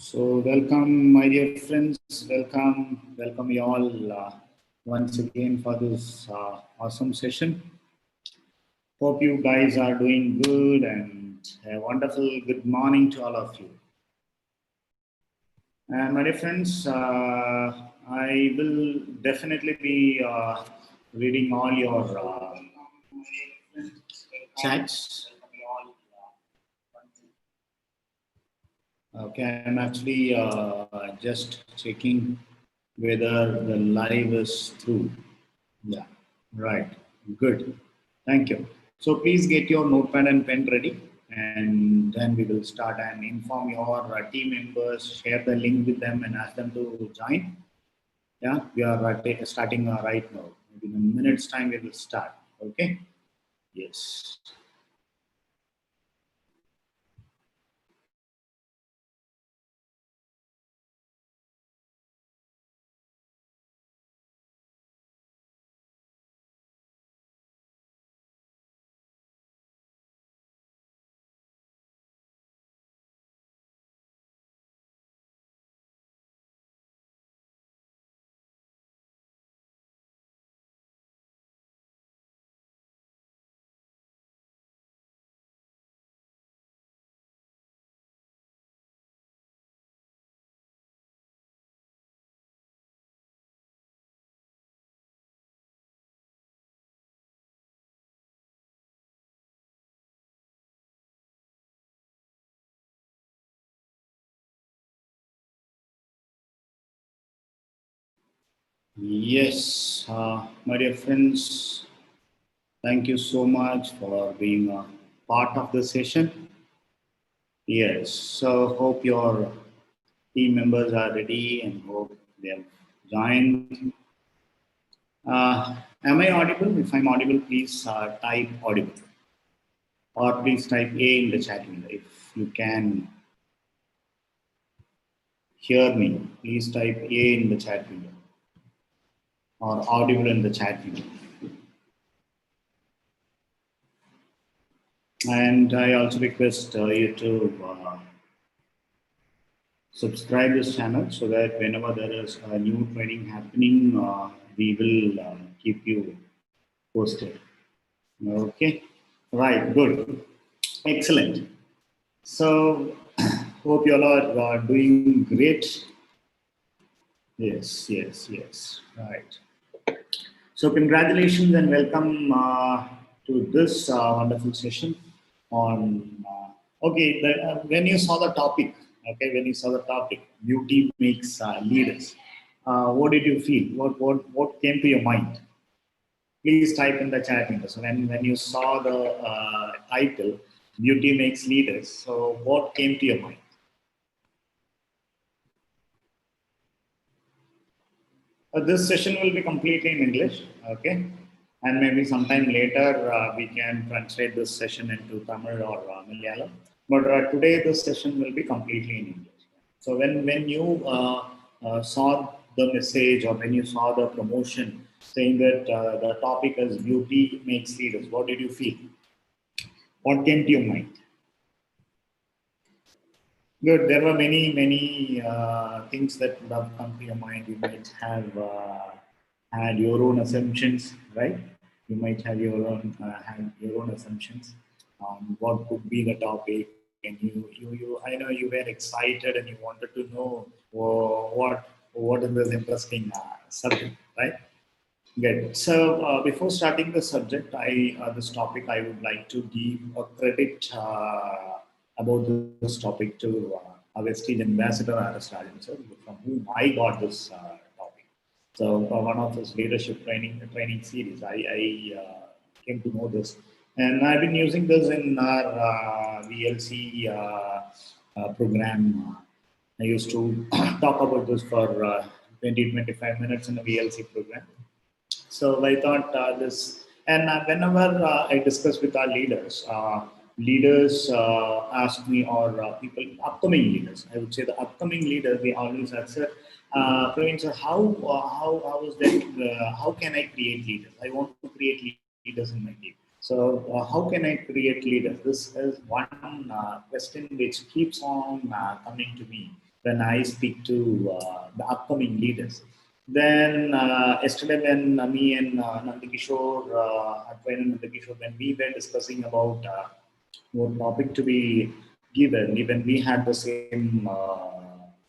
So welcome, my dear friends. Welcome you all once again for this awesome session. Hope you guys are doing good and a wonderful good morning to all of you. And my dear friends, I will definitely be reading all your chats. Okay, I'm actually just checking whether the live is through. Yeah, right. Good. Thank you. So please get your notepad and pen ready, and then we will start and inform your team members, share the link with them, and ask them to join. Yeah, we are starting right now. Maybe in a minute's time, we will start. Okay. Yes. Yes, my dear friends, thank you so much for being a part of the session. Yes, so hope your team members are ready and hope they have joined. Am I audible? If I'm audible, please type audible or please type A in the chat window. If you can hear me, please type A in the chat window or audible in the chat window. And I also request you to subscribe this channel so that whenever there is a new training happening, we will keep you posted. Okay, right, good, excellent. So, hope you all are doing great. Yes, yes, yes, right. So, congratulations and welcome to this wonderful session on. Okay, when you saw the topic, when you saw the topic, beauty makes leaders. What did you feel? What came to your mind? Please type in the chat window. So when you saw the title, Beauty Makes Leaders, so what came to your mind? This session will be completely in English, okay? And maybe sometime later we can translate this session into Tamil or Malayalam. But today this session will be completely in English. So when you saw the message or when you saw the promotion saying that the topic is beauty makes leaders, what did you feel? What came to your mind? Good. There were many things that would have come to your mind. You might have had your own assumptions, right? You might have your own had your own assumptions on what could be the topic, and you. I know you were excited and you wanted to know what is this interesting subject, right? Good. So before starting the subject, this topic, I would like to give a credit about this topic to our esteemed ambassador, Aristotle, sir, from whom I got this topic. So one of his leadership training series, I came to know this, and I've been using this in our VLC program. I used to talk about this for 20-25 minutes in a VLC program. So I thought this, and whenever I discuss with our leaders, leaders ask me, or people, upcoming leaders, I would say the upcoming leaders, they always ask, sir, Praveen, sir, how is that? How can I create leaders? I want to create leaders in my team. So how can I create leaders? This is one question which keeps on coming to me when I speak to the upcoming leaders. Then yesterday when me and KISHORE, when we were discussing about what topic to be given, even we had the same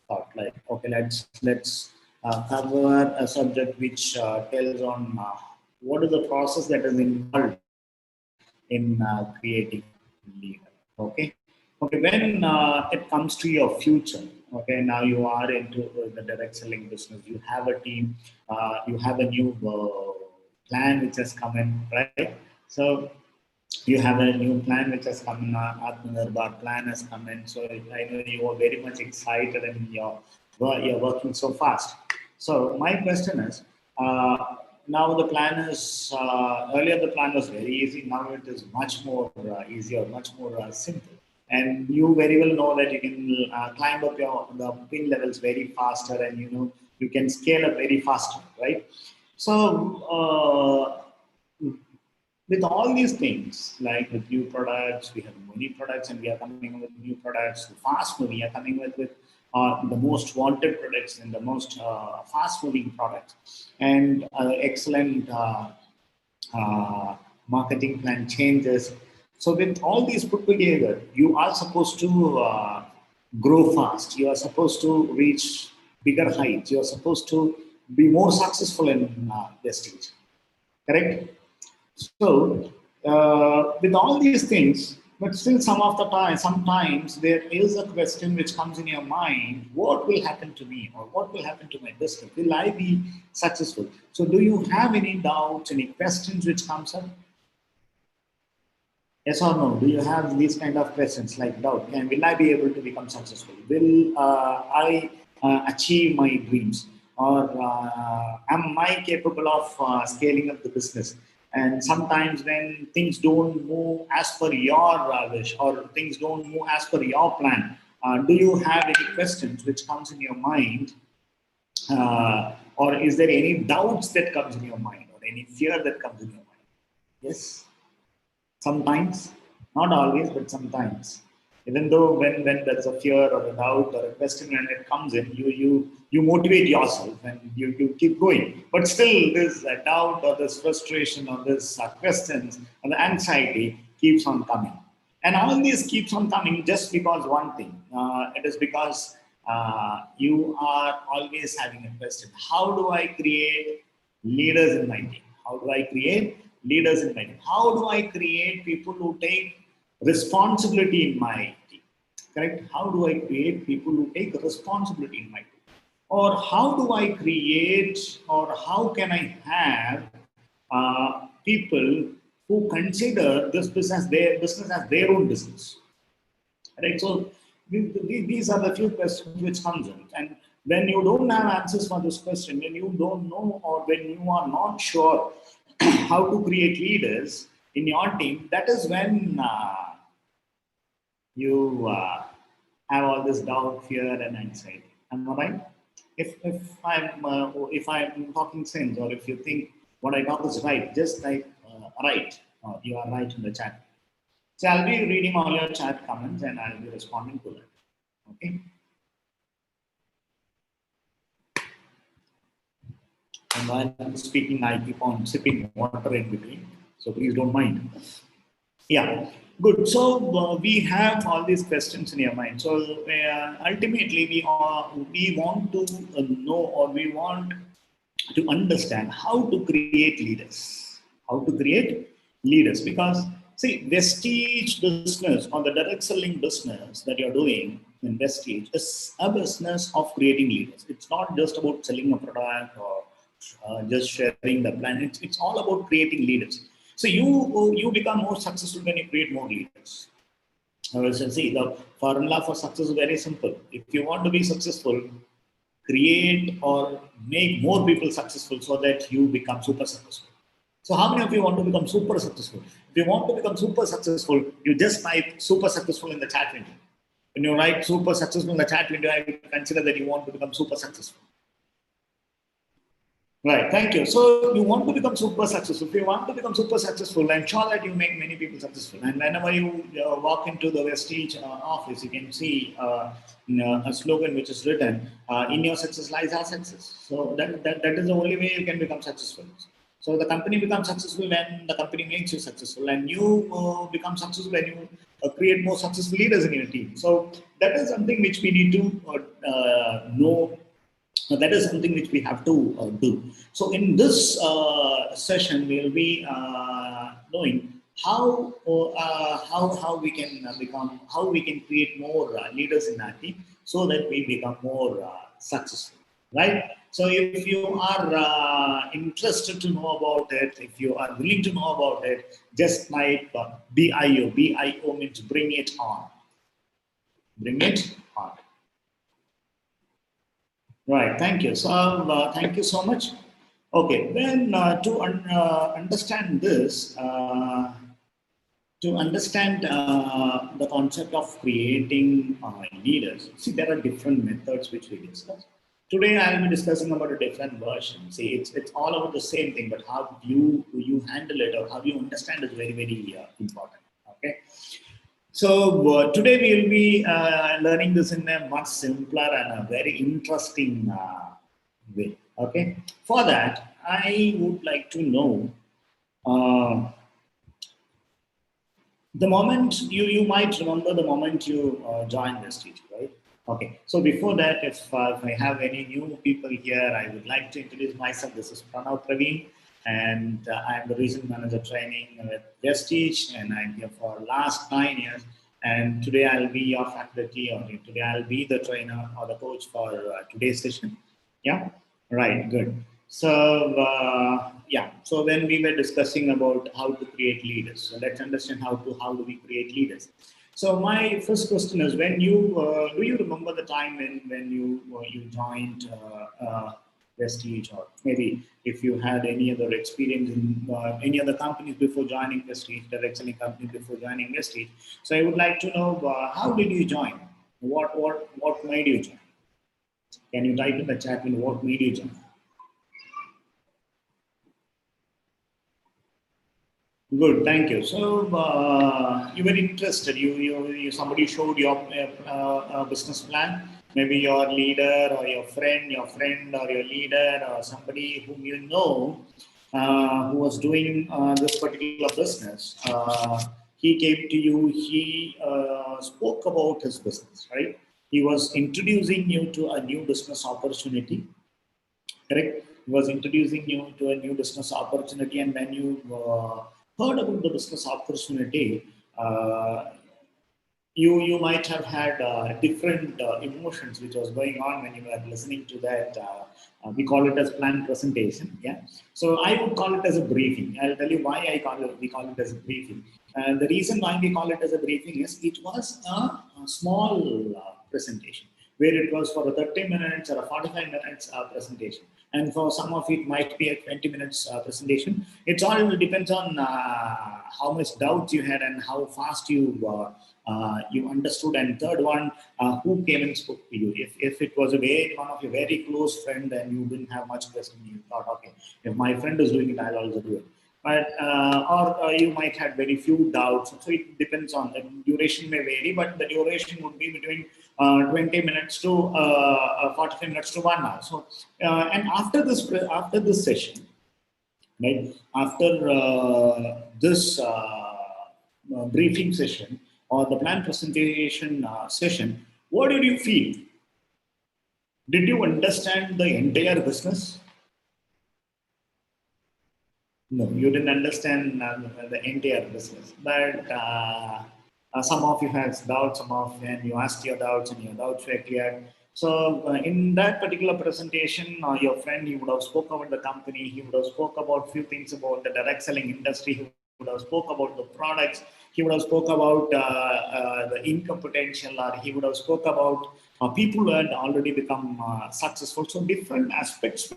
thought, like, okay, let's cover a subject which tells on what is the process that is involved in creating leader. Okay, okay. When it comes to your future, okay, now you are into the direct selling business. You have a team. You have a new plan which has come in, right? So you have a new plan which has come in. Atmanirbhar plan has come in. So I know you are very much excited and you're working so fast. So my question is, now the plan is, earlier the plan was very easy. Now it is much more easier, much more simple. And you very well know that you can climb up the pin levels very faster, and you can scale up very faster, right? So with all these things, like with new products, we have many products and we are coming with new products. Fast moving, we are coming with the most wanted products and the most fast moving products, and excellent marketing plan changes. So with all these put together, you are supposed to grow fast. You are supposed to reach bigger heights. You are supposed to be more successful in this stage. Correct? So, with all these things, but still some of the time, sometimes there is a question which comes in your mind: what will happen to me, or what will happen to my business? Will I be successful? So, do you have any doubts, any questions which comes up? Yes or no? Do you have these kind of questions like doubt? Will I be able to become successful? Will I achieve my dreams? Or am I capable of scaling up the business? And sometimes when things don't move as per your wish, or things don't move as per your plan, do you have any questions which comes in your mind? Or is there any doubts that comes in your mind, or any fear that comes in your mind? Yes. Sometimes, not always, but sometimes. Even though when there's a fear or a doubt or a question when it comes in, you motivate yourself and you keep going. But still, this doubt or this frustration or this questions or the anxiety keeps on coming. And all these keeps on coming just because one thing. It is because you are always having a question. How do I create leaders in my team? How do I create leaders in my team? How do I create people who take responsibility in my team? Correct? How do I create people who take responsibility in my team? Or how do I create, or how can I have people who consider this business as their own business? Right? So these are the few questions which comes in. And when you don't have answers for this question, when you don't know, or when you are not sure how to create leaders in your team, that is when you have all this doubt, fear, and anxiety. Am I right? If I'm talking sense, or if you think what I talk is right, just type right. You are right in the chat. So I'll be reading all your chat comments and I'll be responding to that. Okay. And while I'm speaking, I keep on sipping water in between, so please don't mind. Yeah, good. So we have all these questions in your mind. So ultimately, we want to know, or we want to understand how to create leaders. How to create leaders? Because see, Vestige business, or the direct selling business that you're doing in Vestige, is a business of creating leaders. It's not just about selling a product or just sharing the plan. It's all about creating leaders. So you become more successful when you create more leaders. See, the formula for success is very simple. If you want to be successful, create or make more people successful so that you become super successful. So how many of you want to become super successful? If you want to become super successful, you just type super successful in the chat window. When you write super successful in the chat window, I consider that you want to become super successful. Right, thank you. So you want to become super successful. If you want to become super successful, I'm sure that you make many people successful. And whenever you walk into the Vestige office, you can see a slogan which is written, "In your success lies our success." So that is the only way you can become successful. So the company becomes successful when the company makes you successful, and you become successful when you create more successful leaders in your team. So that is something which we need to know. That is something which we have to do. So in this session, we'll be knowing how we can become, how we can create more leaders in our team, so that we become more successful, right? So if you are interested to know about it, if you are willing to know about it, just type BIO. BIO means bring it on. Bring it on. Right. Thank you. So, thank you so much. Okay. Then, understand this, to understand the concept of creating leaders, see, there are different methods which we discuss. Today, I will be discussing about a different version. See, it's all about the same thing, but how you handle it or how you understand is very, very important. Okay. So today we will be learning this in a much simpler and a very interesting way. Okay. For that, I would like to know uh, the moment you might remember the moment you joined this teacher, right? Okay. So before that, if I have any new people here, I would like to introduce myself. This is Pranav Praveen, and I'm the regional manager training with Vestige, and I'm here for last 9 years. And today I'll be your faculty, or today I'll be the trainer or the coach for today's session. Yeah. Right. Good. So yeah. So when we were discussing about how to create leaders, so let's understand how do we create leaders. So my first question is, when you do you remember the time when you joined Prestige, or maybe if you had any other experience in any other companies before joining Prestige, direct selling companies before joining Prestige. So I would like to know how did you join? What made you join? Can you type in the chat in what made you join? Good, thank you. So you were interested. You somebody showed your business plan. Maybe your leader or your friend or your leader or somebody whom you know who was doing this particular business. He came to you. He spoke about his business, right? He was introducing you to a new business opportunity, correct? He was introducing you to a new business opportunity, and when you heard about the business opportunity, uh, you might have had different emotions which was going on when you were listening to that. We call it as planned presentation. Yeah. So I would call it as a briefing. I'll tell you why we call it as a briefing. And the reason why we call it as a briefing is it was a small presentation where it was for a 30 minutes or a 45 minutes presentation. And for some of it might be a 20 minutes presentation. It all depends on how much doubts you had and how fast you understood. And third one, who came and spoke to you. If it was one of your very close friend, and you didn't have much question, you thought, okay, if my friend is doing it, I'll also do it. But or you might have very few doubts. So it depends on the duration may vary, but the duration would be between 20 minutes to 45 minutes to 1 hour. So and after this session, right? After this briefing session or the plan presentation session, what did you feel? Did you understand the entire business? No, you didn't understand the entire business. But some of you had doubts, some of when you asked your doubts and your doubts were cleared. So in that particular presentation, your friend, he would have spoke about the company, he would have spoke about few things about the direct selling industry, he would have spoke about the products, he would have spoke about the income potential, or he would have spoke about people who had already become successful. So different aspects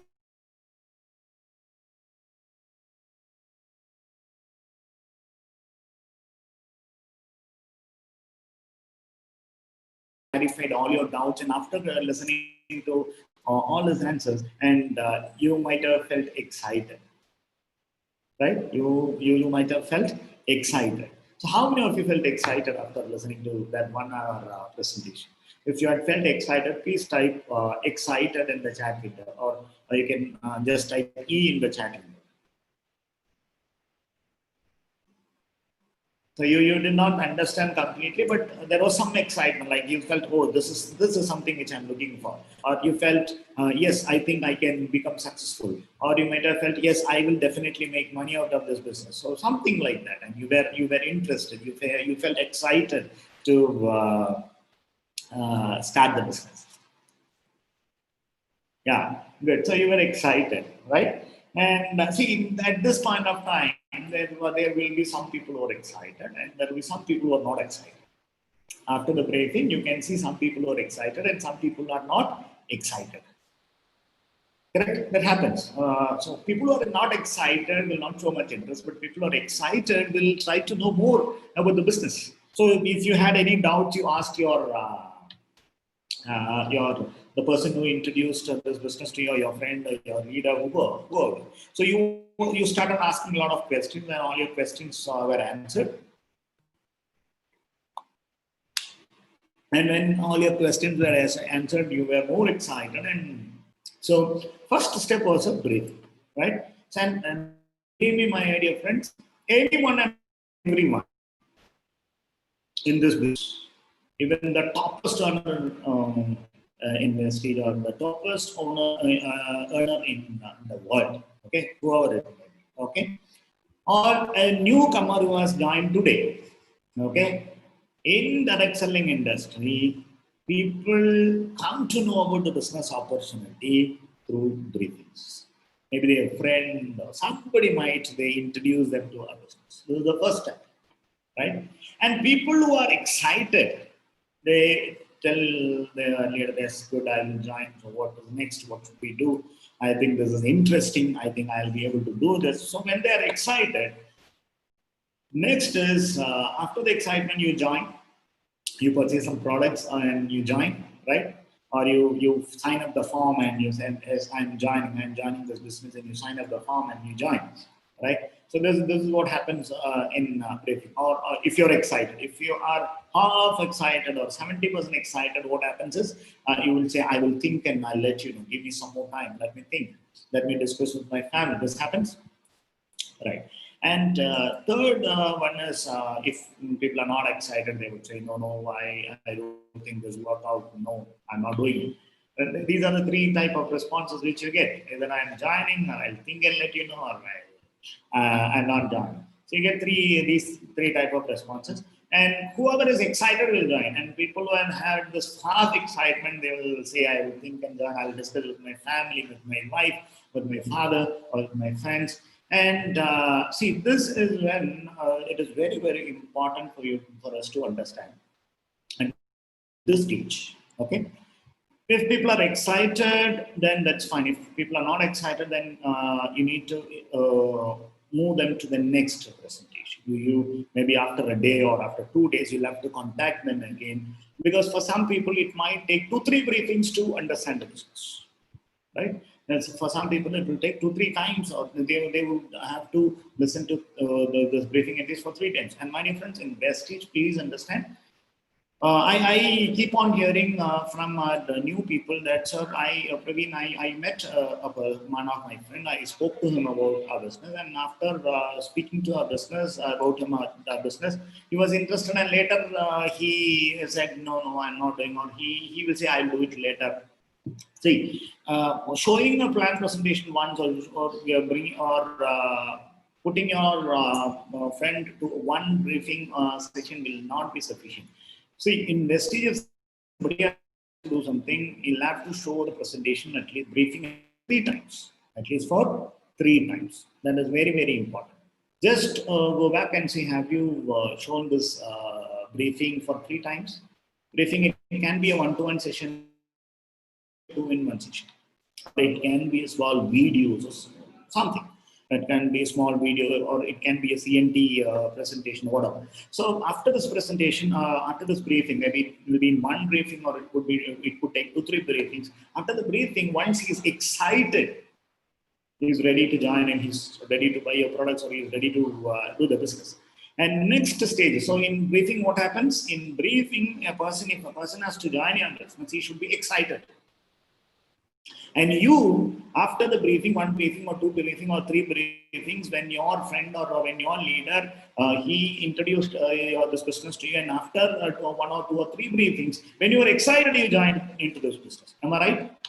clarified all your doubts, and after listening to all his answers, and you might have felt excited, right? You might have felt excited. So how many of you felt excited after listening to that 1 hour presentation? If you had felt excited, please type excited in the chat window, or you can just type E in the chat window. So you did not understand completely, but there was some excitement, like you felt, oh, this is something which I'm looking for. Or you felt, yes, I think I can become successful. Or you might have felt, yes, I will definitely make money out of this business. So something like that. And you were interested, you felt excited to start the business. Yeah, good. So you were excited, right? And see, at this point of time, there will be some people who are excited, and there will be some people who are not excited. After the briefing, you can see some people who are excited and some people are not excited. Correct? That happens. So people who are not excited will not show much interest, but people who are excited will try to know more about the business. So if you had any doubts, you asked the person who introduced this business to you, your friend, your leader, whoever. So you started asking a lot of questions, and all your questions were answered. And when all your questions were answered, you were more excited. And so first step was a brief, right? And give me my idea, friends. Anyone and everyone in this business, even the toppest owner investor or the toppest earner in the world, okay, whoever it may be, okay, or a newcomer who has joined today, okay, in direct selling industry, people come to know about the business opportunity through briefings. Maybe their friend or somebody they introduce them to our business. This is the first step, right? And people who are excited, they tell their leader, that's good, I will join. So what is next? What should we do? I think this is interesting. I think I'll be able to do this. So when they're excited, next is after the excitement, you join, you purchase some products and you join, right? Or you sign up the form and you say, yes, I'm joining this business, and you sign up the form and you join, right? So this is what happens in briefing. Or if you're excited, if you are half excited or 70% excited, what happens is you will say, I will think and I'll let you know. Give me some more time. Let me think. Let me discuss with my family. This happens, right? And third one is if people are not excited, they would say, no, I don't think this will work out. No, I'm not doing it. These are the three type of responses which you get. Either I'm joining, or I'll think and let you know, or I'm not joining. So you get these three type of responses. And whoever is excited will join. And people who have had this half excitement, they will say, I will think and join. I'll discuss with my family, with my wife, with my father, or with my friends. And see, this is when it is very, very important for us to understand. And this stage, okay? If people are excited, then that's fine. If people are not excited, then you need to move them to the next presentation. You maybe after a day or after 2 days, you'll have to contact them again, because for some people it might take 2-3 briefings to understand the business, right? For some people, it will take 2-3 times, or they would have to listen to this briefing at least for 3 times. And my dear friends, in Prestige, please understand, I keep on hearing from the new people that, sir, Praveen, I met one of my friend. I spoke to him about our business, and after speaking to our business about our business, he was interested, and later he said, no, I'm not doing. Or he will say, I'll do it later. See, showing a plan presentation once, or bringing or putting your friend to one briefing session will not be sufficient. See, in Vestige, if somebody has to do something, he'll have to show the presentation at least briefing 3 times, at least for 3 times. That is very, very important. Just go back and see, have you shown this briefing for 3 times? Briefing, it can be a 1-to-1 session, 2-in-1 session. It can be a small videos or something. It can be a small video, or it can be a CNT presentation, or whatever. So after this presentation, after this briefing, maybe it will be in one briefing, or it could take 2-3 briefings. After the briefing, once he is excited, he's ready to join and he's ready to buy your products, or he's ready to do the business. And next stage, so in briefing, what happens? In briefing, if a person has to join your business, he should be excited. And you, after the briefing, 1 briefing or 2 briefing or 3 briefings, when your friend or when your leader, he introduced this business to you, and after 1 or 2 or 3 briefings, when you are excited, you join into this business. Am I right?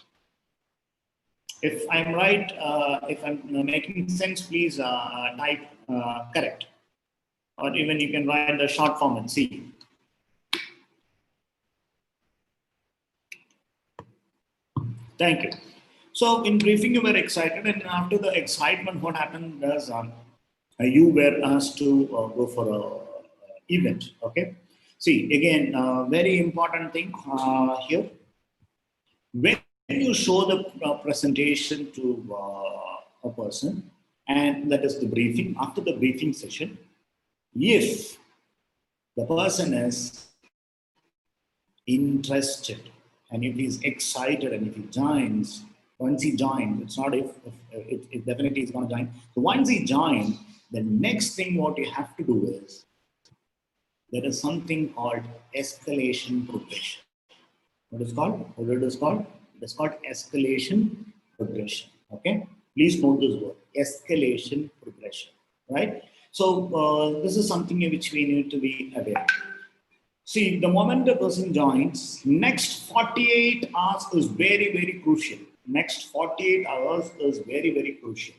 If I'm right, if I'm making sense, please type correct. Or even you can write the short form and see. Thank you. So in briefing, you were excited, and after the excitement, what happened was you were asked to go for a event. Okay. See, again, very important thing here. When you show the presentation to a person, and that is the briefing, after the briefing session, if the person is interested and if he's excited and if he joins, once he joins, it's not if it definitely is going to join. So once he joins, the next thing what you have to do is, there is something called escalation progression. What is called? What it is called? It is called escalation progression. Okay, please note this word, escalation progression. Right. So this is something which we need to be aware. See, the moment the person joins, next 48 hours is very, very crucial. Next 48 hours is very, very crucial.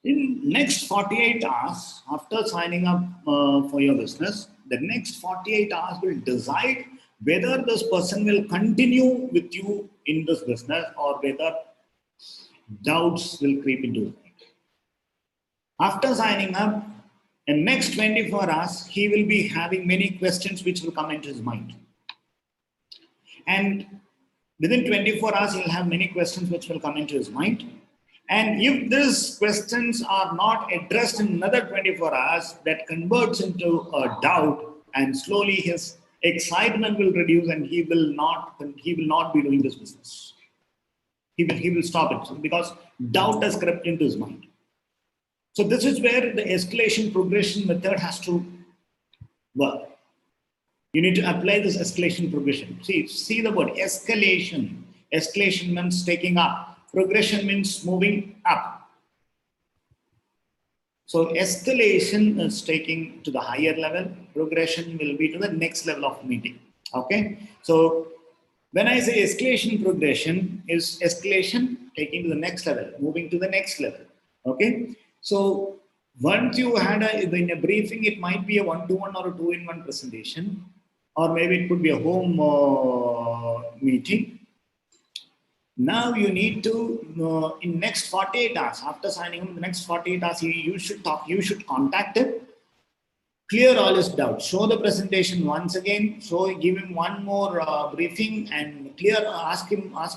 In next 48 hours, after signing up for your business, the next 48 hours will decide whether this person will continue with you in this business or whether doubts will creep into his mind. After signing up, in next 24 hours, he will be having many questions which will come into his mind. And within 24 hours, he'll have many questions which will come into his mind. And if these questions are not addressed in another 24 hours, that converts into a doubt, and slowly his excitement will reduce, and he will not be doing this business. He will stop it because doubt has crept into his mind. So this is where the escalation progression method has to work. You need to apply this escalation progression. See the word escalation. Escalation means taking up. Progression means moving up. So escalation is taking to the higher level. Progression will be to the next level of meeting. Okay. So when I say escalation progression, is escalation taking to the next level, moving to the next level. Okay. So once you had in a briefing, it might be a 1-to-1 or a 2-in-1 presentation, or maybe it could be a home meeting. Now you need to, in next 48 hours, after signing him, the next 48 hours, you should contact him, clear all his doubts, show the presentation once again, give him one more briefing and ask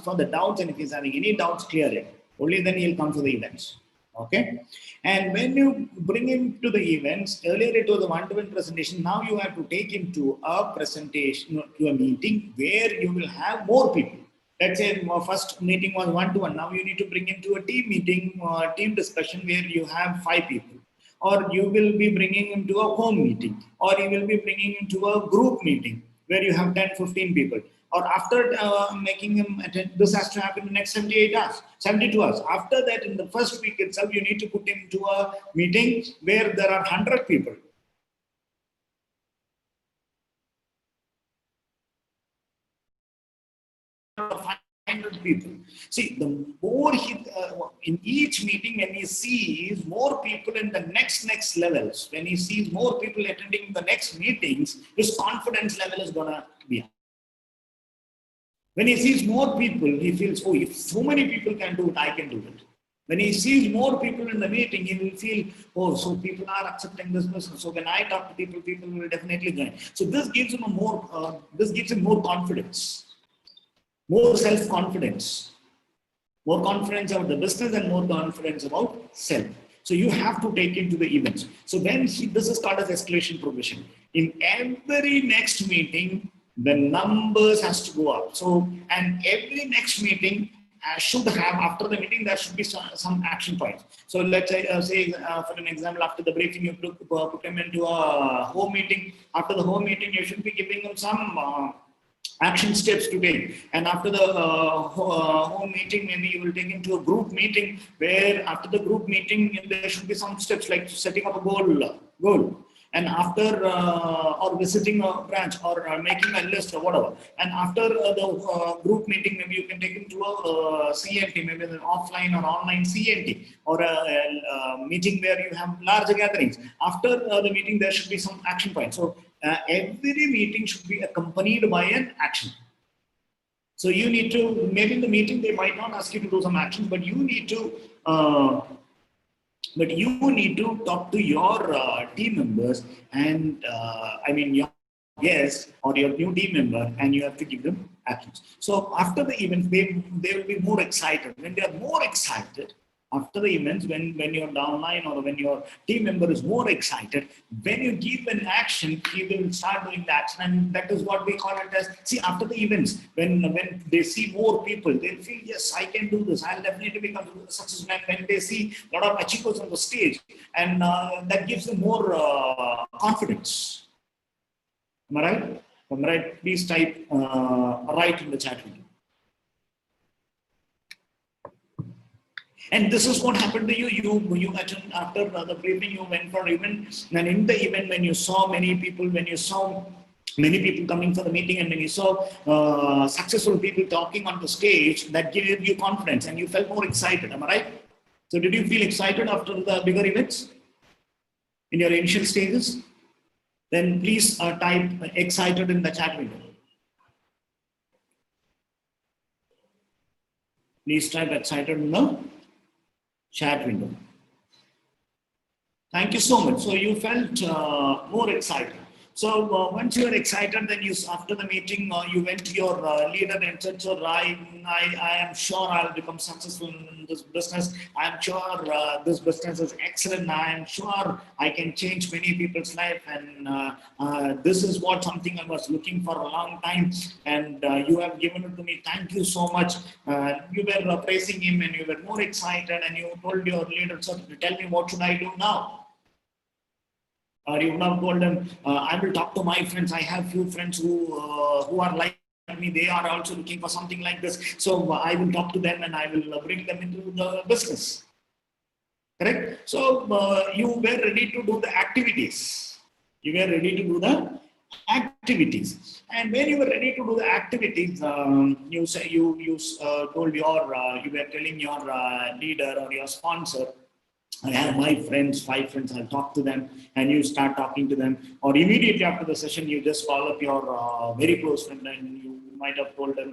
for the doubts, and if he's having any doubts, clear it. Only then he'll come to the events. Okay, and when you bring him to the events, earlier it was a 1-to-1 presentation. Now you have to take him to a presentation, to a meeting where you will have more people. Let's say our first meeting was 1-to-1. Now you need to bring him to a team meeting, team discussion where you have 5 people. Or you will be bringing him to a home meeting, or you will be bringing him to a group meeting where you have 10-15 people. Or after making him attend, this has to happen in the next 78 hours, 72 hours. After that, in the first week itself, you need to put him to a meeting where there are 100 people. People. See, the more in each meeting, when he sees more people in the next levels, when he sees more people attending the next meetings, his confidence level is going to be high. When he sees more people, he feels, oh, if so many people can do it, I can do it. When he sees more people in the meeting, he will feel, oh, so people are accepting this business. So when I talk to people, people will definitely join. So this gives him more confidence, more self-confidence, more confidence about the business and more confidence about self. So you have to take into the events. So when this is called as escalation progression. In every next meeting, the numbers has to go up. So, and every next meeting should have, after the meeting, there should be some action points. So let's say for an example, after the briefing, you put them into a home meeting. After the home meeting, you should be giving them some action steps to take. And after the home meeting, maybe you will take into a group meeting, where after the group meeting, there should be some steps like setting up a goal. And after or visiting a branch, or making a list or whatever. And after the group meeting, maybe you can take them to a CNT, maybe an offline or online CNT, or a meeting where you have larger gatherings. After the meeting, there should be some action points. So every meeting should be accompanied by an action. So you need to, maybe in the meeting they might not ask you to do some actions, but you need to talk to your team members, and your guests or your new team member, and you have to give them actions. So after the event, they will be more excited. When they are more excited, after the events, when your downline or when your team member is more excited, when you give an action, he will start doing the action. And that is what we call it as, see, after the events, when they see more people, they'll feel, yes, I can do this. I'll definitely become successful. And when they see a lot of achievers on the stage, and that gives them more confidence. Am I right? Am I right? Please type right in the chat window. And this is what happened to you. You attend after the briefing, you went for event, and in the event, when you saw many people, coming for the meeting, and when you saw successful people talking on the stage, that gave you confidence and you felt more excited. Am I right? So did you feel excited after the bigger events in your initial stages? Then please type excited in the chat window. Please type excited in the chat window. Thank you so much. So you felt more excited. So once you are excited, then after the meeting, you went to your leader and said, "So I am sure I'll become successful in this business. I'm sure this business is excellent. I am sure I can change many people's life. And this is something I was looking for a long time. And you have given it to me. Thank you so much." You were praising him, and you were more excited, and you told your leader, "So tell me, what should I do now?" Or you would have told them, "I will talk to my friends. I have few friends who are like me. They are also looking for something like this. So I will talk to them, and I will bring them into the business." Correct? So you were ready to do the activities. You were ready to do the activities. And when you were ready to do the activities, you told you were telling your leader or your sponsor, "I have my friends, 5 friends, I'll talk to them," and you start talking to them. Or immediately after the session, you just call up your very close friend, and you might have told them,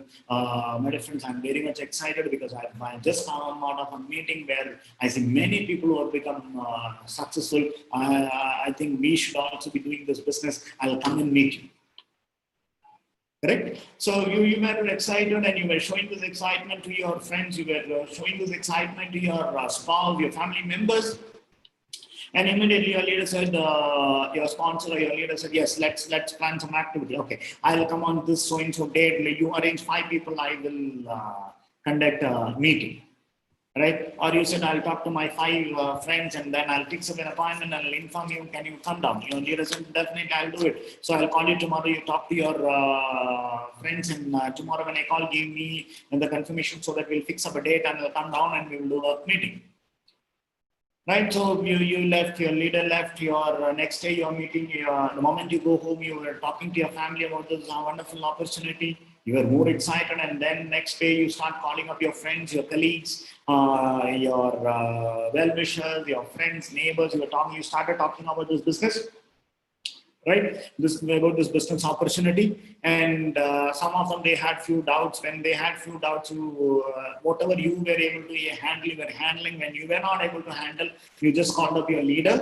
"My dear friends, I'm very much excited because I just come out of a meeting where I see many people who have become successful. I think we should also be doing this business. I'll come and meet you." Correct? So you were excited, and you were showing this excitement to your friends. You were showing this excitement to your spouse, your family members. And immediately your leader said, your sponsor or your leader said, "Yes, let's plan some activity. Okay, I'll come on this so-and-so date. You arrange 5 people. I will conduct a meeting." Right? Or you said, "I'll talk to my 5 friends, and then I'll fix up an appointment, and I'll inform you. Can you come down?" Your leader said, "Definitely, I'll do it. So I'll call you tomorrow. You talk to your friends, and tomorrow when I call, give me the confirmation so that we'll fix up a date, and I'll come down and we will do a meeting." Right? So you left, your leader left, your next day you're meeting, the moment you go home, you were talking to your family about this wonderful opportunity. You were more excited, and then next day you start calling up your friends, your colleagues, your well-wishers, your friends, neighbors. You started talking about this business, right? About this business opportunity, and some of them, they had few doubts. When they had few doubts, whatever you were able to handle, you were handling. When you were not able to handle, you just called up your leader,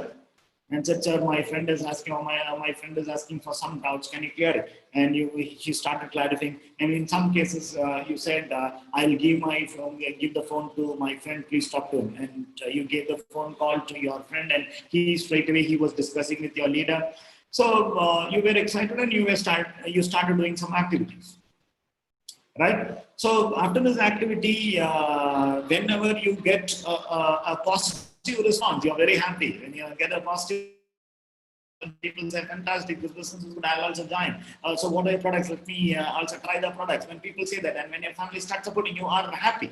and said, "Sir, my friend is asking, or my friend is asking for some doubts. Can you clear it?" And she started clarifying. And in some cases, you said, "I'll give my phone, give the phone to my friend. Please talk to him." And you gave the phone call to your friend, and straight away he was discussing with your leader. So you were excited, and you started doing some activities, right? So after this activity, whenever you get a positive response, you're very happy. When you get a positive, people say, "Fantastic, this business is good, I'll also join. So what are your products? Let me also try the products." When people say that, and when your family starts supporting, you are happy.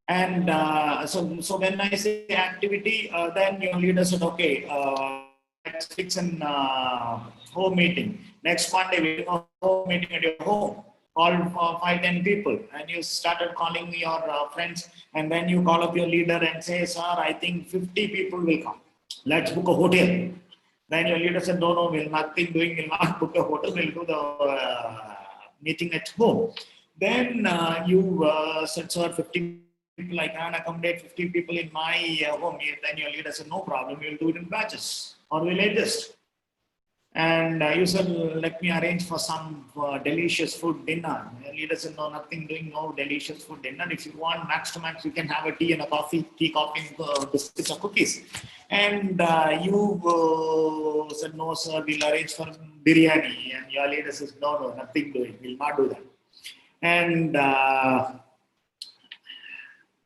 And so when I say activity, then your leader said, "Okay, let's fix an home meeting. Next Monday, we do a home meeting at your home. Call for 5-10 people." And you started calling your friends, and then you call up your leader and say, "Sir, I think 50 people will come. Let's book a hotel." Then your leader said, "No, no, we'll nothing doing. We'll not book a hotel. We'll do the meeting at home." Then you said, "Sir, 50 people, I can accommodate 50 people in my home." Then your leader said, "No problem. We'll do it in batches, or we'll adjust." And you said, "Let me arrange for some delicious food dinner." The leader said, "No, nothing doing, no delicious food dinner. If you want max to max, you can have a tea and a coffee, coffee, and biscuits or cookies." And you said, "No, sir, we'll arrange for biryani." And your leader says, "No, no, nothing doing. We'll not do that."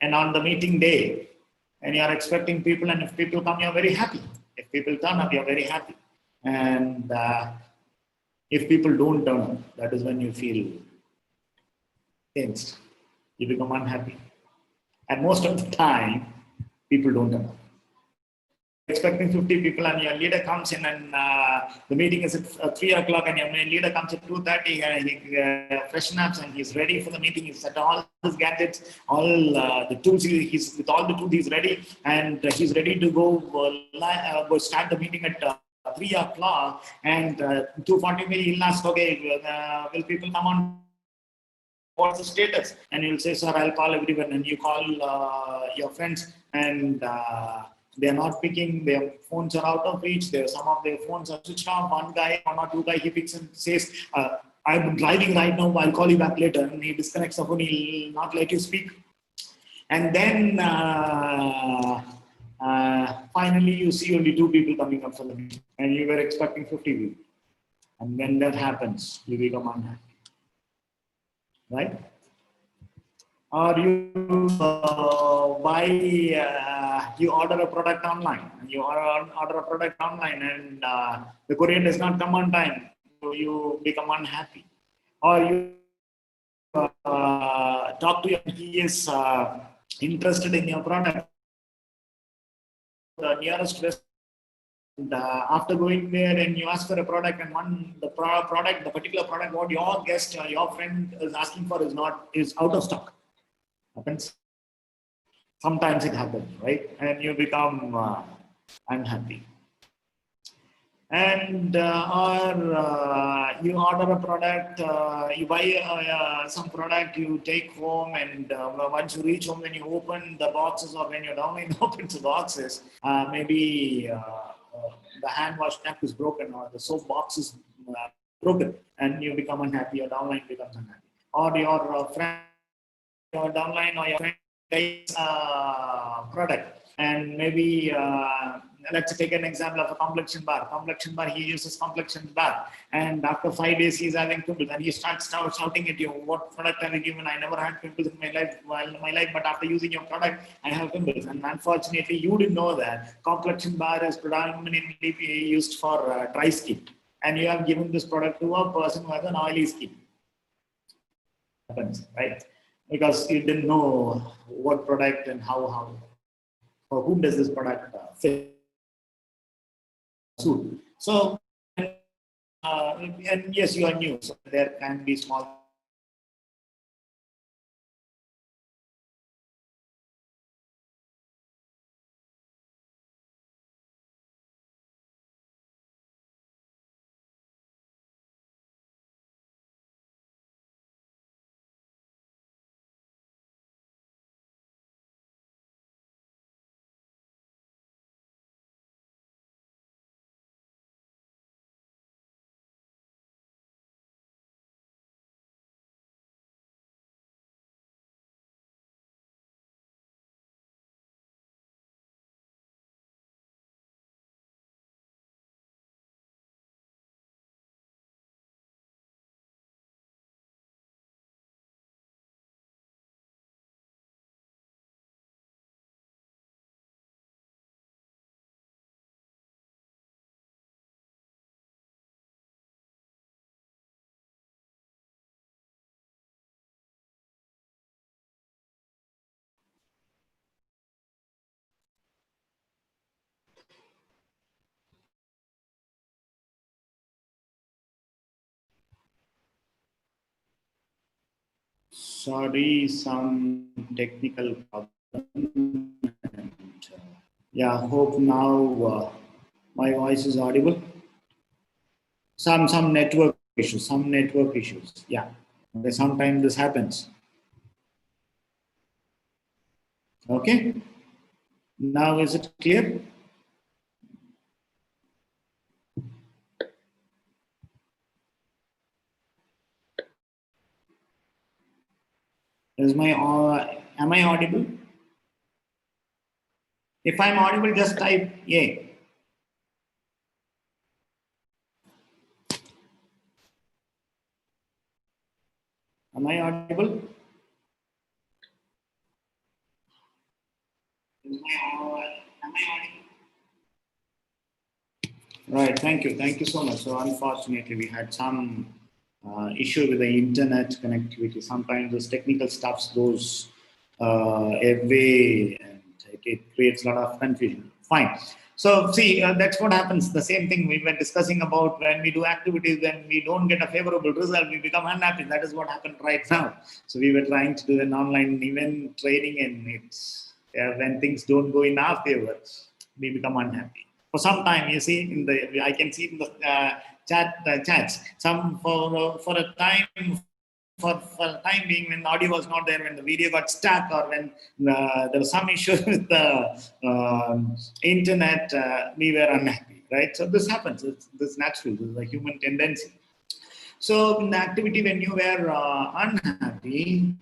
And on the meeting day, and you are expecting people, and if people come, you're very happy. If people turn up, you're very happy. And if people don't turn up, that is when you feel tensed. You become unhappy. And most of the time, people don't turn up. Expecting 50 people, and your leader comes in, and the meeting is at 3 o'clock, and your leader comes at 2:30, and he freshen up, and he's ready for the meeting. He's set all his gadgets, all the tools. He's with all the tools. He's ready, and he's ready to go start the meeting at 3 o'clock. And 2:40, he'll ask, "Okay, will people come on? What's the status?" And you'll say, "Sir, I'll call everyone." And you call your friends, and they're not picking. Their phones are out of reach. Some of their phones are switched off. One or two guy, he picks and says, "I'm driving right now. I'll call you back later." And he disconnects the phone. He'll not let you speak. And then finally, you see only 2 people coming up for the meeting, and you were expecting 50 people. And when that happens, you become unhappy, right? Or you you order a product online. You order a product online, and the courier does not come on time. So you become unhappy. Or you talk to him, he is interested in your product. The nearest restaurant. And after going there, and you ask for a product, and the particular product what your guest or your friend is asking for is out of stock. Happens. Sometimes it happens, right? And you become unhappy. And you order a product, you buy some product, you take home, and once you reach home, when you open the boxes, or when your downline opens the boxes, maybe the hand wash tap is broken, or the soap box is broken, and you become unhappy. Your downline becomes unhappy. Or your friend, your downline, or your friend takes product, and maybe let's take an example of a complexion bar. He uses complexion bar, and after 5 days he's having pimples, and he starts shouting at you, "What product have you given? I never had pimples in my life, but after using your product, I have pimples." And unfortunately, you didn't know that complexion bar is predominantly used for dry skin, and you have given this product to a person who has an oily skin. Happens, right? Because you didn't know what product and how for whom does this product fit. So, and yes, you are new, so there can be small Sorry, some technical problem. And, yeah, hope now my voice is audible. Some network issues. Some network issues. Yeah, okay, sometimes this happens. Okay. Now is it clear? Is my am I audible? If I'm audible, just type A. Am I audible? Am I audible? Right. Thank you so much. So unfortunately, we had some issue with the internet connectivity. Sometimes this technical stuff goes away, and it creates a lot of confusion. Fine. So see, that's what happens. The same thing we were discussing about when we do activities, when we don't get a favorable result, we become unhappy. That is what happened right now. So we were trying to do an online event training, and it's when things don't go in our favor, we become unhappy. For some time, you see, in the I can see in the chats, some for a time. For the time being, when the audio was not there, when the video got stuck, or when there was some issue with the internet, we were unhappy, right? So this happens. This is natural. This is a human tendency. So in the activity, when you were unhappy,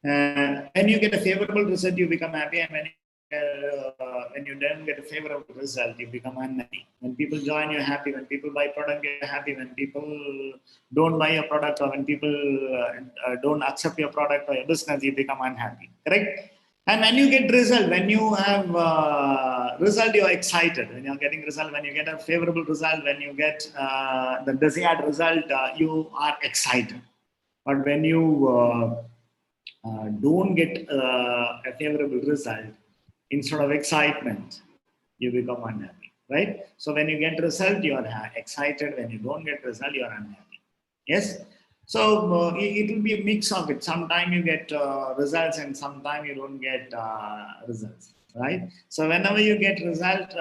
when you get a favorable result, you become happy, and when you don't get a favorable result, you become unhappy. When people join, you're happy. When people buy product, you're happy. When people don't buy your product, or when people don't accept your product or your business, you become unhappy. Correct? And when you get result, when you have result, you're excited. When you're getting result, when you get a favorable result, when you get the desired result, you are excited. But when you don't get a favorable result, instead of excitement, you become unhappy, right? So when you get result, you are excited. When you don't get result, you are unhappy. Yes. So it will be a mix of it. Sometimes you get results, and sometimes you don't get results, right? So whenever you get result,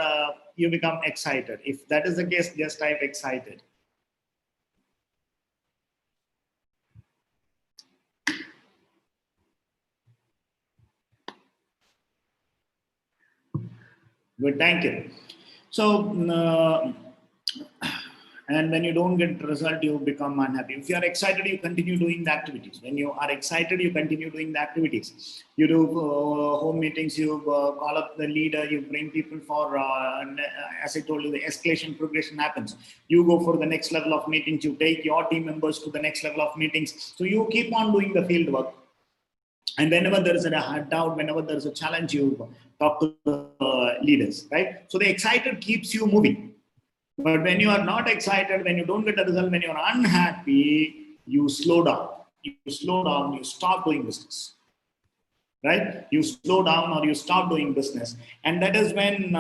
you become excited. If that is the case, just type excited. Good, thank you. So, and when you don't get result, you become unhappy. If you are excited, you continue doing the activities. When you are excited, you continue doing the activities. You do home meetings, you call up the leader, you bring people for, as I told you, the escalation progression happens. You go for the next level of meetings, you take your team members to the next level of meetings. So you keep on doing the field work. And whenever there is a doubt, whenever there is a challenge, you talk to the leaders, right? So the excited keeps you moving. But when you are not excited, when you don't get a result, when you're unhappy, you slow down. You slow down, you stop doing business, right? You slow down or you stop doing business. And that is when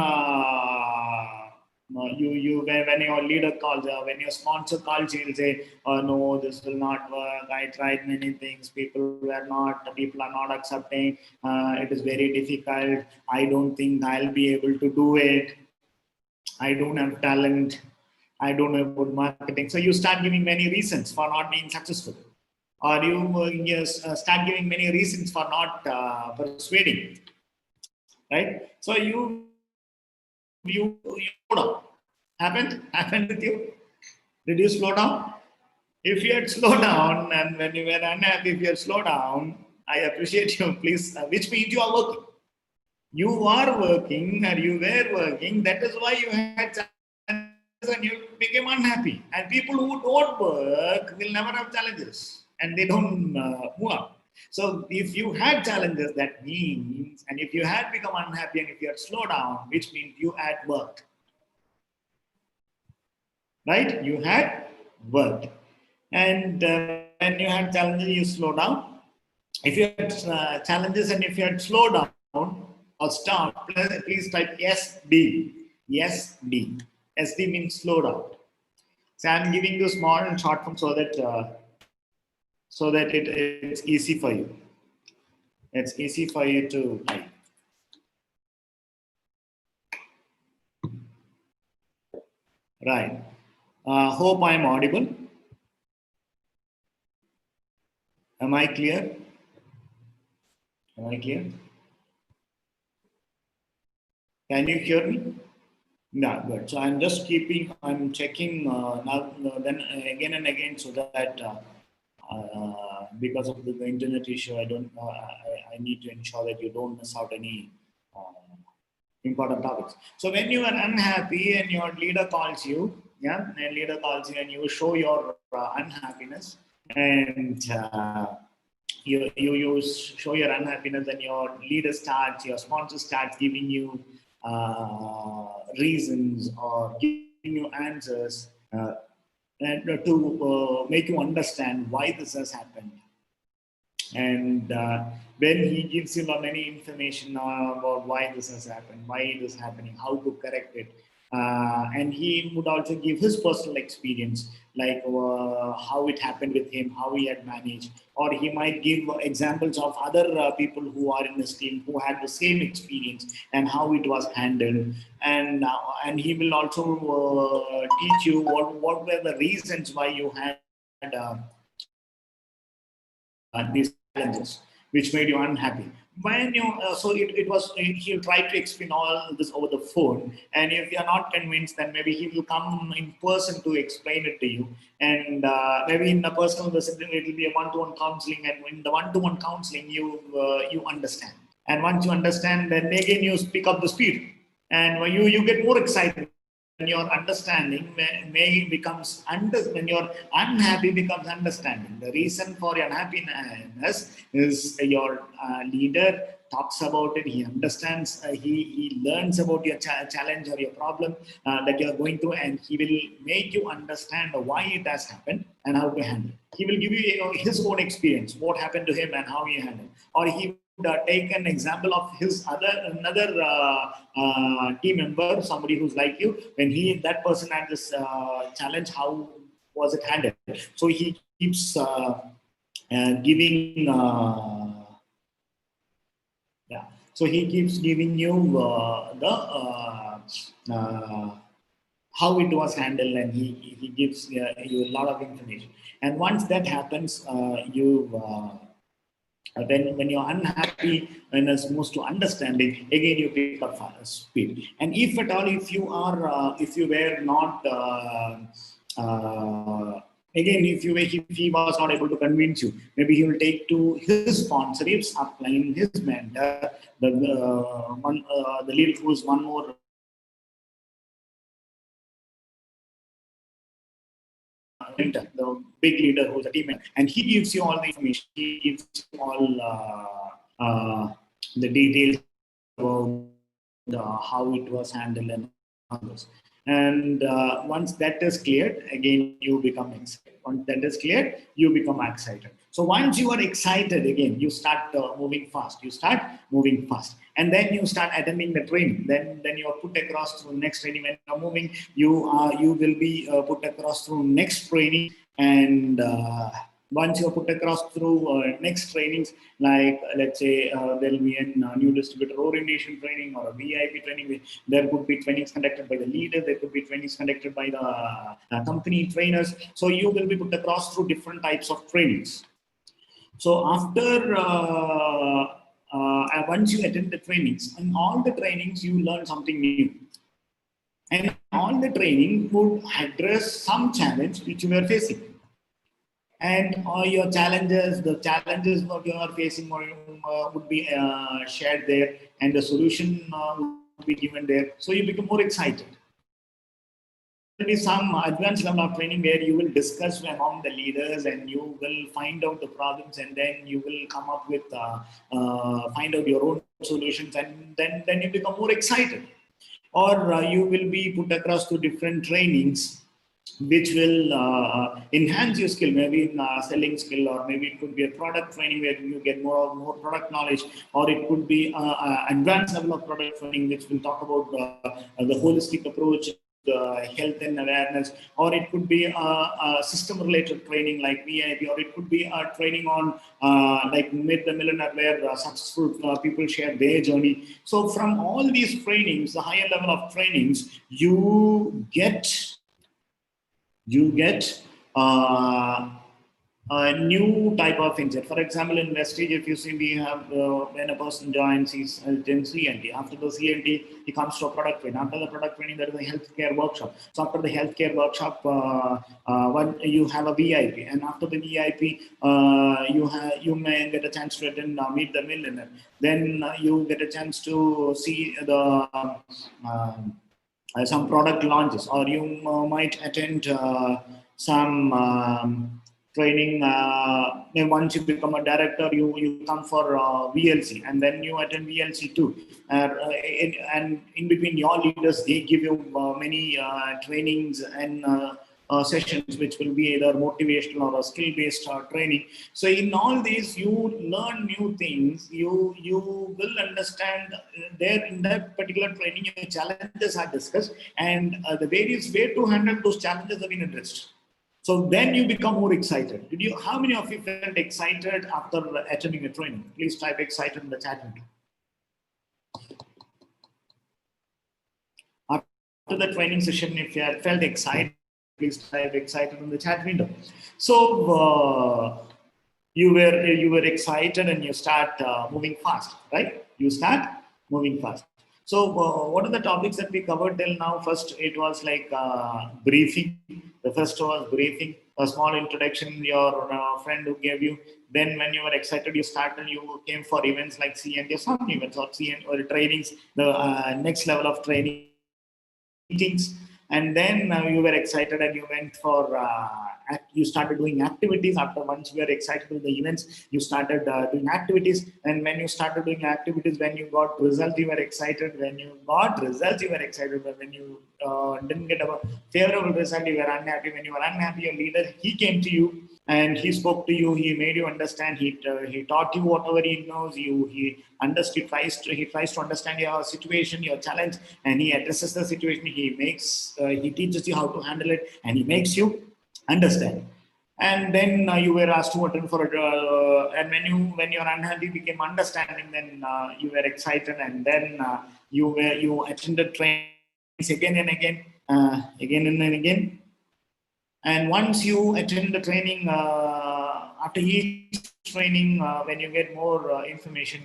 when your leader calls, when your sponsor calls, you'll say, oh no, this will not work. I tried many things. People are not accepting. It is very difficult. I don't think I'll be able to do it. I don't have talent. I don't know about marketing. So you start giving many reasons for not being successful. Or you start giving many reasons for not persuading. Right? So you slow down. Happened with you? Did you slow down? If you had slowed down, and when you were unhappy, if you had slowed down, I appreciate you, please, which means you are working. You are working, or you were working. That is why you had challenges and you became unhappy. And people who don't work will never have challenges, and they don't move up. So if you had challenges, that means, and if you had become unhappy, and if you had slowed down, which means you had worked. Right? You had worked. And when you had challenges, you slow down. If you had challenges and if you had slowed down or stop, please type SD. SD. SD means slow down. So I'm giving you small and short form so that so that it's easy for you. It's easy for you to type. Right. Hope I'm audible. Am I clear? Am I clear? Can you hear me? Yeah, good. So I'm checking now, then again and again, so that because of the internet issue, I need to ensure that you don't miss out any uh, important topics. So when you are unhappy and your leader calls you, yeah, and leader calls you and you show your unhappiness, and you show your unhappiness, and your leader starts, your sponsor starts giving you reasons or giving you answers, and to make you understand why this has happened. And when he gives you many information about why this has happened, why it is happening, how to correct it, and he would also give his personal experience, like how it happened with him, how he had managed, or he might give examples of other people who are in his team who had the same experience and how it was handled. And he will also teach you what were the reasons why you had these challenges which made you unhappy. When you so it was he'll try to explain all this over the phone, and if you're not convinced, then maybe he will come in person to explain it to you. And maybe in a personal visit it will be a one-to-one counseling, and in the one-to-one counseling you understand, and once you understand, then again you pick up the speed, and when you get more excited. When your understanding may becomes when you're unhappy becomes understanding. The reason for your unhappiness is your leader talks about it. He understands. He learns about your challenge or your problem that you are going through, and he will make you understand why it has happened and how to handle it. He will give you, his own experience, what happened to him and how he handled, or he take an example of his another team member, somebody who's like you, when that person had this challenge, how was it handled. So he keeps giving yeah, so he keeps giving you the how it was handled, and he gives you a lot of information. And once that happens, when you're unhappy, when it's most to understanding, again you pick up speed. And if at all, if you were not again, if he was not able to convince you, maybe he will take to his sponsor, his upline, his mentor, the leader who is one more the big leader who's a team member, and he gives you all the information. He gives you all the details about how it was handled and others. And once that is cleared, again you become excited. Once that is cleared, you become excited. So once you are excited, again you start moving fast. You start moving fast, and then you start attending the training. Then you are put across to the next training. When you are moving, you will be put across through next training, and once you're put across through next trainings, like let's say there will be a new distributor orientation training or a VIP training. There could be trainings conducted by the leader. There could be trainings conducted by the company trainers. So you will be put across through different types of trainings. So after once you attend the trainings, in all the trainings you learn something new. And all the training would address some challenge which you were facing. And your challenges, the challenges what you are facing would be shared there, and the solution would be given there. So you become more excited. There will be some advanced level of training where you will discuss among the leaders, and you will find out the problems, and then you will come up with find out your own solutions, and then you become more excited. Or you will be put across to different trainings which will enhance your skill, maybe in selling skill, or maybe it could be a product training where you get more product knowledge, or it could be advanced level of product training which will talk about the holistic approach health and awareness, or it could be a system-related training like VIP, or it could be a training on like Meet the Millionaire, where successful people share their journey. So from all these trainings, the higher level of trainings, you get uh, a new type of insight. For example, in Vestige, if you see, we have when a person joins, he's in CNT. After the CNT, he comes to a product training. After the product training, there is a healthcare workshop. So after the healthcare workshop, you have a VIP, and after the VIP, you may get a chance to attend Meet the Millionaire. Then you get a chance to see the some product launches, or you might attend some training. Once you become a director, you come for VLC, and then you attend VLC too. And in between, your leaders, they give you many trainings and sessions, which will be either motivational or a skill-based training. So in all these, you learn new things. You will understand there in that particular training, your challenges are discussed, and the various way to handle those challenges have been addressed. So then you become more excited. How many of you felt excited after attending a training? Please type excited in the chat window. After the training session, if you have felt excited, please type excited in the chat window. So you were excited, and you start moving fast, right? You start moving fast. So what are the topics that we covered till now? First, it was like briefing. The first was briefing, a small introduction, your friend who gave you. Then when you were excited, you came for events like CNT, some events or CNT or trainings, the next level of training meetings. And then you were excited, and you went for, you started doing activities. After once you were excited with the events, you started doing activities. And when you started doing activities, when you got results, you were excited. When you got results, you were excited. But when you didn't get a favorable result, you were unhappy. When you were unhappy, your leader, he came to you and he spoke to you. He made you understand. He taught you whatever he knows. He understood. He tries to understand your situation, your challenge, and he addresses the situation. He teaches you how to handle it, and he makes you understand. And then you were asked to attend for and when you're unhappy became understanding, then you were excited, and then you attended trainings again and again, again and again. And once you attend the training, after each training, when you get more information,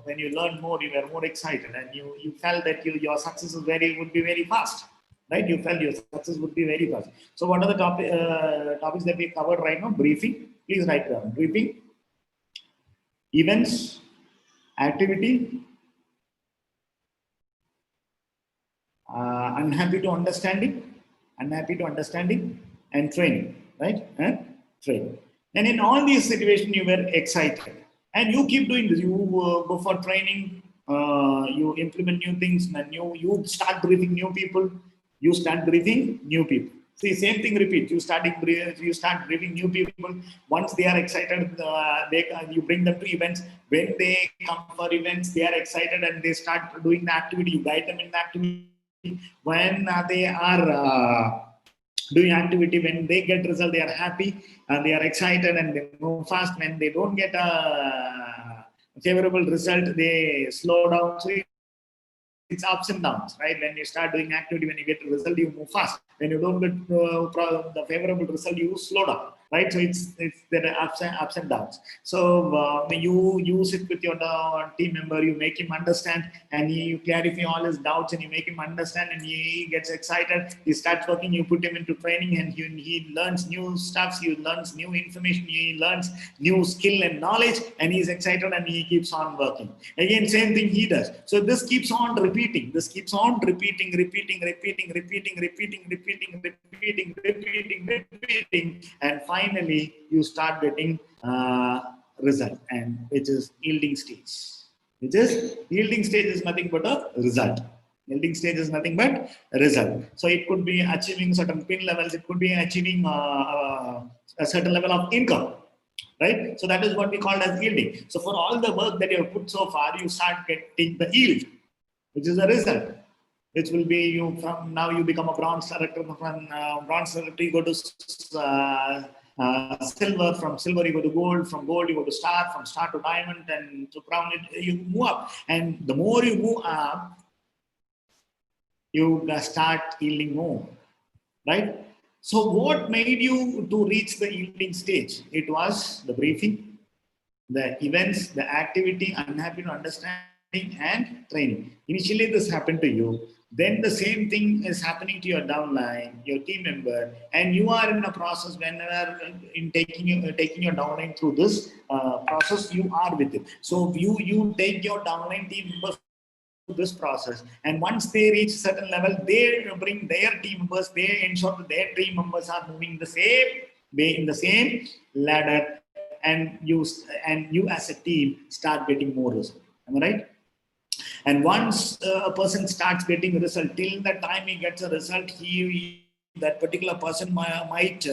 when you learn more, you were more excited, and you felt that your success would be very fast, right? You felt your success would be very fast. So what are the topics that we covered right now? Briefing, please write down. Briefing, events, activity, unhappy to understanding, and training, right? Training. And in all these situations, you were excited, and you keep doing this. You go for training, you implement new things, and you start briefing new people. You start briefing new people. See, same thing repeat. You start briefing new people. Once they are excited, you bring them to events. When they come for events, they are excited, and they start doing the activity. You guide them in the activity. When they are doing activity, when they get result, they are happy and they are excited, and they move fast. When they don't get a favorable result, they slow down. So it's ups and downs, right? When you start doing activity, when you get a result, you move fast. When you don't get the favorable result, you slow down, right? So there are ups and downs. So you sit with your team member, you make him understand, and you clarify all his doubts, and you make him understand, and he gets excited. He starts working. You put him into training, and he learns new stuff. He learns new information. He learns new skill and knowledge, and he's excited, and he keeps on working. Again, same thing he does. So this keeps on repeating. This keeps on repeating, and finally you start getting result, and which is yielding stage. Yielding stage is nothing but a result. Yielding stage is nothing but a result. So it could be achieving certain pin levels. It could be achieving a certain level of income. Right? So that is what we call as yielding. So for all the work that you have put so far, you start getting the yield, which is the result. which will be you from now you become a bronze director, from bronze director you go to silver, from silver you go to gold, from gold you go to star, from star to diamond, and to crown it, you move up. And the more you move up, you start yielding more, right? So what made you to reach the yielding stage? It was the briefing, the events, the activity, unhappy to understanding, and training. Initially, this happened to you. Then the same thing is happening to your downline, your team member, and you are in a process. Whenever in taking your downline through this process, you are with it. So you take your downline team members this process, and once they reach certain level, they bring their team members, they ensure that their team members are moving the same way in the same ladder, and you as a team start getting more result. Am I right? And once a person starts getting a result, till the time he gets a result, that particular person might he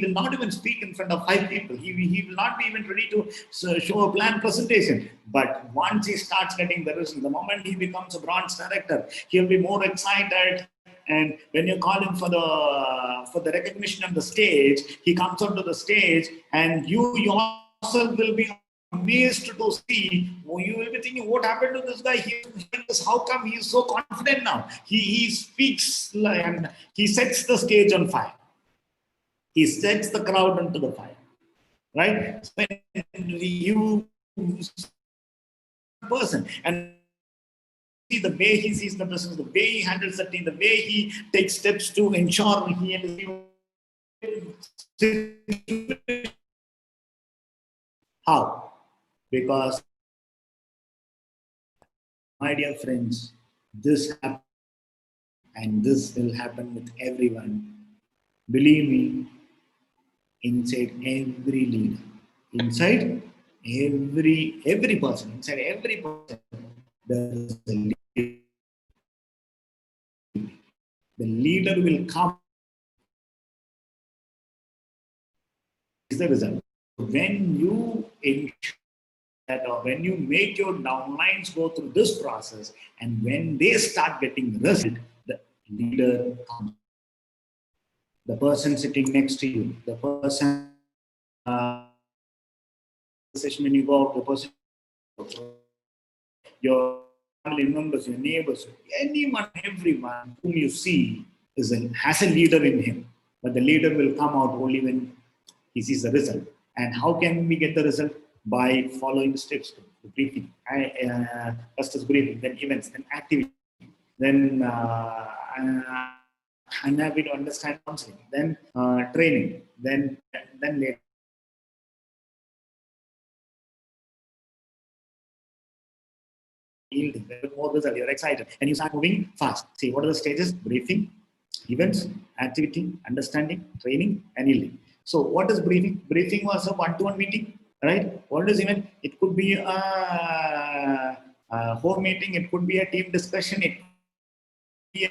will not even speak in front of 5 people. He will not be even ready to show a plan presentation. But once he starts getting the result, the moment he becomes a bronze director, he'll be more excited. And when you call him for the recognition on the stage, he comes onto the stage, and you yourself will be amazed to see. You will be thinking, what happened to this guy? How come he is so confident now? He speaks and he sets the stage on fire. He sets the crowd onto the fire, right? So when you person and see the way he sees the business, the way he handles the team, the way he takes steps to ensure he and his how? Because, my dear friends, this happens, and this will happen with everyone. Believe me, inside every leader, inside every person, inside every person, there is a leader. The leader will come. Is the result. When you ensure that, or when you make your downlines go through this process, and when they start getting result, the leader comes. The person sitting next to you, the person session when you go out, the person, your family members, your neighbors, anyone, everyone whom you see has a leader in him. But the leader will come out only when he sees the result. And how can we get the result? By following the steps: the briefing, first is briefing, then events, then activity, then I'm happy to understand counseling, then training, then later. Yielding, more result, you're excited, and you start moving fast. See, what are the stages? Briefing, events, activity, understanding, training, and yielding. So, what is briefing? Briefing was a one-to-one meeting, right? What is event? It could be a home meeting, it could be a team discussion, it could be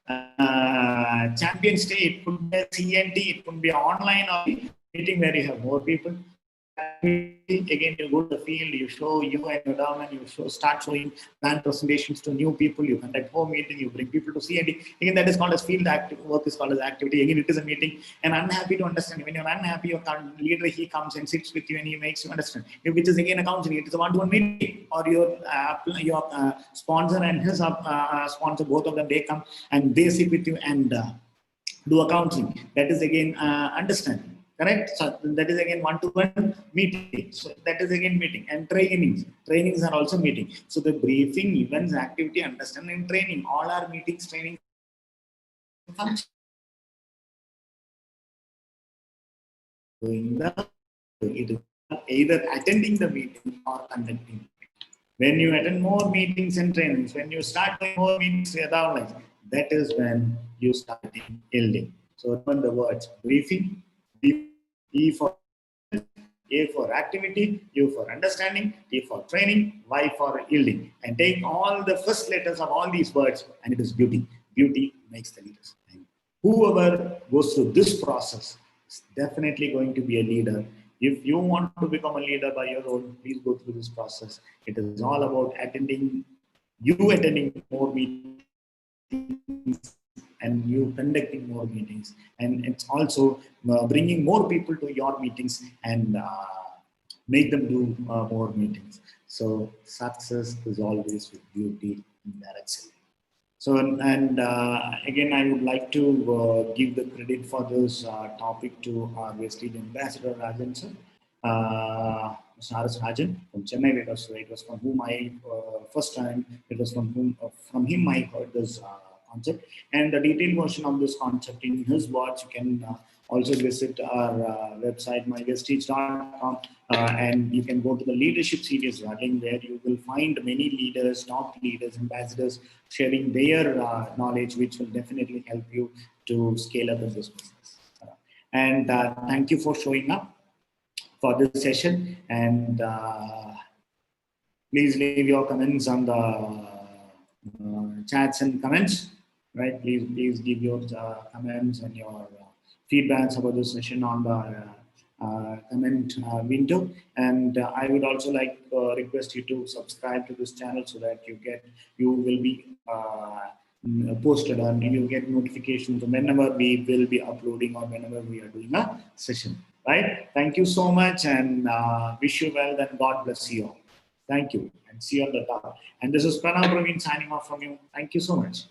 a Champions Day, it could be a CNT, it could be an online or meeting where you have more people. Again, you go to the field, you show you and your downline, you start showing plan presentations to new people, you conduct home meeting, you bring people to see, and again, that is called as field active work, is called as activity. Again, it is a meeting, and unhappy to understand. When you're unhappy, your leader, he comes and sits with you and he makes you understand, which is again a counseling. It is a one-to-one meeting, or your sponsor and his sponsor, both of them, they come and they sit with you and do a counseling. That is again understanding. Correct? So that is again one-to-one meeting. So that is again meeting. And trainings. Trainings are also meeting. So the briefing, events, activity, understanding, training, all are meetings, training, function. It is either attending the meeting or conducting. When you attend more meetings and trainings, when you start doing more meetings with downlines, that is when you start yielding. So remember the words: briefing, E for A for activity, U for understanding, T for training, Y for yielding. And take all the first letters of all these words, and it is beauty. Beauty makes the leaders. And whoever goes through this process is definitely going to be a leader. If you want to become a leader by your own, please go through this process. It is all about attending you attending more meetings and you conducting more meetings, and it's also bringing more people to your meetings and make them do more meetings. So success is always with beauty and direction. So, and again, I would like to give the credit for this topic to our Vestige Ambassador Rajan sir, Saras Rajan from Chennai. It was from whom I first time. It was from him I heard this concept, and the detailed version of this concept in his words. You can also visit our website myvestige.com, and you can go to the leadership series running, where you will find many leaders, top leaders, ambassadors sharing their knowledge, which will definitely help you to scale up in this business. And thank you for showing up for this session, and please leave your comments on the chats and comments, right? Please give your comments and your feedbacks about this session on the comment window. And I would also like request you to subscribe to this channel, so that you will be posted, and you will get notifications whenever we will be uploading or whenever we are doing a session, right? Thank you so much, and wish you well, and God bless you all. Thank you, and see you on the top. And this is Pranav Praveen signing off from you. Thank you so much.